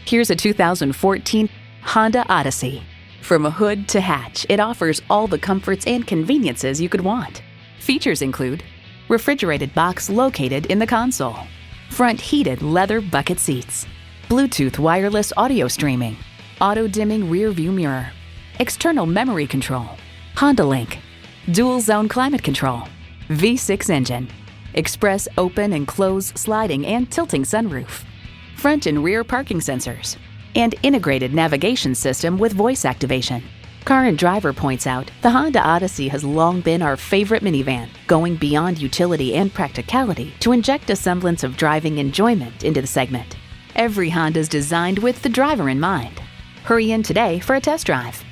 Here's a 2014 Honda Odyssey. From hood to hatch, it offers all the comforts and conveniences you could want. Features include refrigerated box located in the console, front heated leather bucket seats, Bluetooth wireless audio streaming, auto-dimming rear view mirror, external memory control, Honda Link, dual zone climate control, V6 engine, express open and close sliding and tilting sunroof, front and rear parking sensors, and integrated navigation system with voice activation. Car and Driver points out, the Honda Odyssey has long been our favorite minivan, going beyond utility and practicality to inject a semblance of driving enjoyment into the segment. Every Honda is designed with the driver in mind. Hurry in today for a test drive.